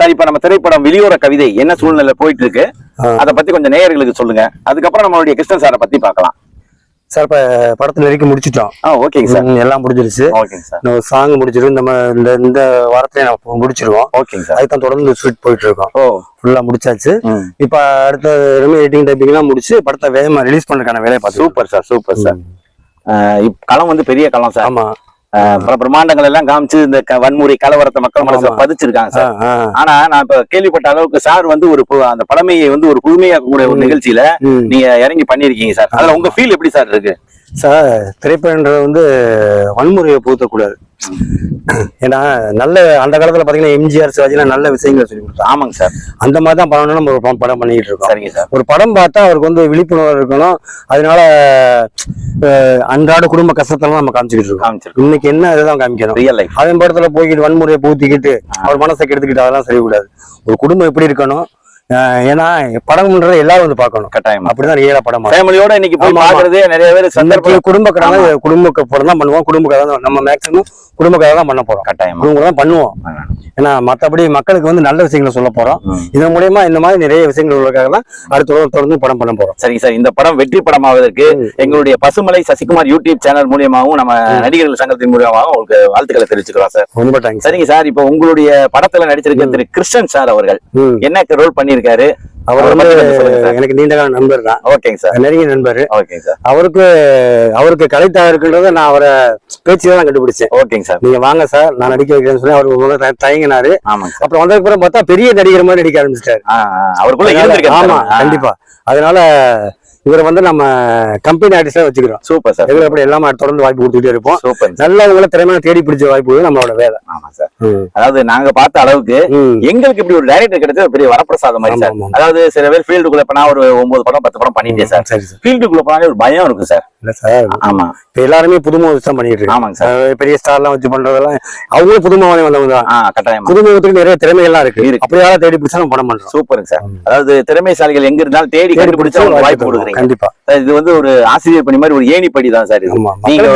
Sir இப்ப நம்ம திரைப்படம் வெளியோர கவிதை என்ன சூழ்நிலை போயிட்டு இருக்கு அதை பத்தி கொஞ்சம் நேயர்களுக்கு சொல்லுங்க. அதுக்கப்புறம் நம்மளுடைய கிருஷ்ணன் சாரை பத்தி பார்க்கலாம். சார் இப்ப படத்துல வரைக்கும் முடிச்சிட்டோம். ஓகேங்க சார். எல்லாம் முடிஞ்சிருச்சு. ஓகேங்க சார். நம்ம சாங் முடிச்சிருக்கோம். நம்ம இந்த வாரத்திலே நம்ம முடிச்சிருவோம். ஓகேங்க சார். அதுதான் தொடர்ந்து ஷூட் போயிட்டு இருக்கோம். ஃபுல்லா முடிச்சாச்சு. இப்ப அடுத்த எடிட்டிங் டைப்பிங் எல்லாம் முடிச்சு படத்தை வேகமா ரிலீஸ் பண்றதுக்கான வேலையை பார்த்து. Super sir, super sir. களம் வந்து பெரிய களம் சார். ஆமா. பிரம்மாண்டங்கள் எல்லாம் காமிச்சு இந்த வன்முறை கலவரத்தை மக்கள் மனசுல பதிச்சிருக்காங்க சார். ஆனா நான் இப்ப கேள்விப்பட்ட அளவுக்கு சார் வந்து ஒரு அந்த பழமையை வந்து ஒரு புதுமையாக்கக்கூடிய ஒரு நிகழ்ச்சியில நீங்க இறங்கி பண்ணிருக்கீங்க சார். அதுல உங்க ஃபீல் எப்படி சார் இருக்கு? சார் திரைப்படன்றது வந்து வன்முறையை புகுத்தக்கூடாது. ஏன்னா நல்ல அந்த காலத்துல பாத்தீங்கன்னா எம்ஜிஆர் சிவாஜிலாம் நல்ல விஷயங்களை சொல்லி கொடுத்தோம். ஆமாங்க சார். அந்த மாதிரி தான் பண்ணணும்னு நம்ம ஒரு படம் பண்ணிட்டு இருக்கோம். சரிங்க சார். ஒரு படம் பார்த்தா அவருக்கு வந்து விழிப்புணர்வு இருக்கணும். அதனால அன்றாட குடும்ப கஷ்டத்தெல்லாம் நம்ம காமிச்சுக்கிட்டு இருக்கோம். இன்னைக்கு என்ன இதுதான் காமிக்கணும். அவன் படத்துல போய்கிட்டு வன்முறையை பூத்திக்கிட்டு அவர் மனசை கெடுத்துக்கிட்டு அதெல்லாம் செய்யக்கூடாது. ஒரு குடும்பம் எப்படி இருக்கணும். ஏன்னா படம்ன்றது எல்லாரும் வந்து பார்க்கணும். கட்டாயம் அப்படிதான் ரியலா படம் ஃபேமிலியோட இன்னைக்கு போய் பார்க்கறதே நிறைய பேர் சந்தர்ப்பம் குடும்ப படம் தான் பண்ணுவோம். குடும்ப கதை தான் நம்ம மேக்ஸிமம் குடும்ப கதை தான் பண்ண போறோம். கட்டாயம் குடும்ப தான் பண்ணுவோம். ஏன்னா மற்றபடி மக்களுக்கு வந்து நல்ல விஷயங்களை சொல்ல போறோம். இதன் மூலமா இந்த மாதிரி நிறைய விஷயங்கள் உள்ளதுக்காக தான் அடுத்த தொடர்ந்து படம் பண்ண போறோம். சரிங்க சார். இந்த படம் வெற்றி படமாவதற்கு எங்களுடைய பசுமலை சசிகுமார் யூடியூப் சேனல் மூலியமாகவும் நம்ம நடிகர்கள் சங்கத்தின் மூலியமாகவும் உங்களுக்கு வாழ்த்துக்களை தெரிவிச்சுக்கிறோம் சார். ரொம்ப தேங்க்ஸ். சரிங்க சார். இப்போ உங்களுடைய படத்துல நடிச்சிருக்க திரு கிருஷ்ணன் சார் அவர்கள் என்ன ரோல் பண்ணியிருக்காரு? அவர் வந்து எனக்கு நீண்ட கால நண்பர் தான். ஓகேங்க சார். நெருங்கிய நண்பர். ஓகேங்க சார். அவருக்கு கலைத்தா இருக்குன்றத நான் அவரை பேச்சுதான் தான் கண்டுபிடிச்சேன். ஓகேங்க சார். நீங்க வாங்க சார் நான் நடிக்க வைக்கிறேன்னு சொல்லி அவர் தயங்கினாரு. அப்புறம் வந்ததுக்கு அப்புறம் பார்த்தா பெரிய நடிகர் மாதிரி நடிக்க ஆரம்பிச்சிட்டாரு. அவருக்குள்ள ஆமா கண்டிப்பா. அதனால இவரை வந்து நம்ம கம்பெனி ஆர்டிஸ்டா வச்சுக்கிறோம். Super sir. இவரை அப்படி எல்லாமே தொடர்ந்து வாய்ப்பு கொடுத்துட்டே இருப்போம். சூப்பர். நல்லவங்களை திறமையான தேடி பிடிச்ச வாய்ப்பு நம்மளோட வேலை. ஆமா சார். அதாவது நாங்க பார்த்த அளவுக்கு எங்களுக்கு இப்படி ஒரு டைரக்டர் கிடைச்ச பெரிய வரப்பிரசாதம் மாதிரி சார். அதாவது சில பேர் ஃபீல்டுக்குள்ள போனா ஒரு 9 படம் 10 படம் பண்ணிட்டே சார். ஃபீல்டுக்குள்ள போனாலே ஒரு பயம் இருக்கு சார். இல்ல சார். ஆமா. இப்ப எல்லாருமே புதுமை விஷயம் பண்ணிட்டு இருக்காங்க. ஆமாங்க சார். பெரிய ஸ்டார் எல்லாம் வச்சு பண்றதெல்லாம் அவங்களும் புதுமாவே வந்தவங்க தான். கட்டாயம். புதுமுகத்துக்கு நிறைய திறமைகள்லாம் இருக்கு. அப்படியே தேடி பிடிச்சா நம்ம படம் பண்றோம். சூப்பருங்க சார். அதாவது திறமைசாலிகள் எங்க இருந்தாலும் தேடி கண்டுபிடிச்சா வாய்ப்பு கொடுக்குறீங்க. கண்டிப்பா. இது வந்து ஒரு ஆசிரியர் பணி மாதிரி ஒரு ஏணிப்படி தான் சார். நீங்க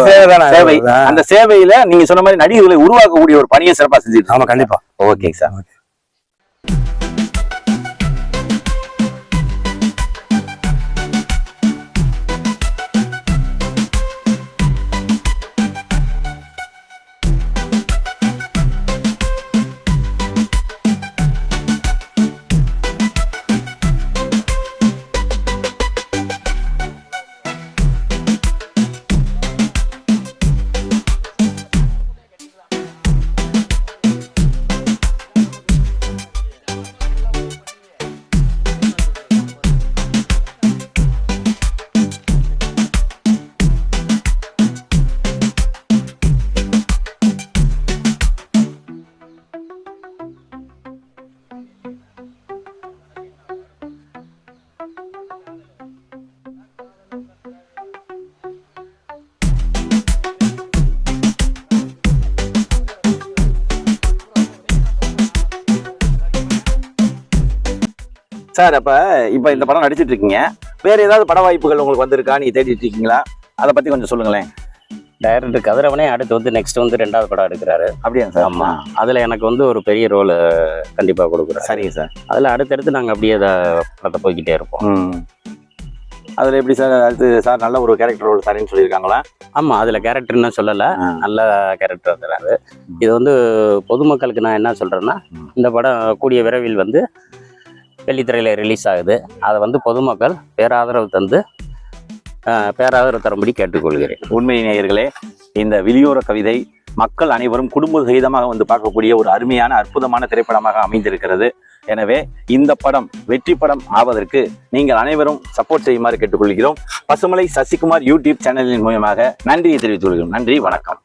சேவை அந்த சேவையில நீங்க சொன்ன மாதிரி நடிகர்களை உருவாக்கக்கூடிய ஒரு பணியை சிறப்பா செஞ்சுட்டு. ஆமா கண்டிப்பா. ஓகேங்க சார். சார் இப்ப இந்த படம் நடிச்சிட்டு இருக்கீங்க. வேற ஏதாவது பட வாய்ப்புகள் உங்களுக்கு வந்திருக்கா? நீங்க தேடிட்டு இருக்கீங்களா? அதை பத்தி கொஞ்சம் சொல்லுங்களேன். டைரக்டர் கதிரவனே அடுத்து வந்து நெக்ஸ்ட் வந்து 2வது படம் எடுக்கிறாரு. அப்படியா சார்? ஆமா. அதுல எனக்கு வந்து ஒரு பெரிய ரோல் கண்டிப்பா கொடுக்குறேன். சரிங்க சார். அதுல அடுத்தடுத்து நாங்க அப்படியே படத்தை போய்கிட்டே இருப்போம். அதுல எப்படி சார் அடுத்து சார் நல்ல ஒரு கேரக்டர் ரோல் தரேன்னு சொல்லியிருக்காங்களா? ஆமா. அதுல கேரக்டர்னு சொல்லல, நல்ல கேரக்டர் தராரு. இது வந்து பொதுமக்களுக்கு நான் என்ன சொல்றேன்னா, இந்த படம் கூடிய விரைவில் வந்து வெள்ளித்திரையில ரிலீஸ் ஆகுது. அதை வந்து பொதுமக்கள் பேராதரவு தரும்படி கேட்டுக்கொள்கிறேன். உண்மை நேயர்களே, இந்த வெளியோர கவிதை மக்கள் அனைவரும் குடும்ப சகிதமாக வந்து பார்க்கக்கூடிய ஒரு அருமையான அற்புதமான திரைப்படமாக அமைந்திருக்கிறது. எனவே இந்த படம் வெற்றி படம் ஆவதற்கு நீங்கள் அனைவரும் சப்போர்ட் செய்யுமாறு கேட்டுக்கொள்கிறோம். பசுமலை சசிகுமார் யூடியூப் சேனலின் மூலமாக நன்றியை தெரிவித்துக் கொள்கிறோம். நன்றி, வணக்கம்.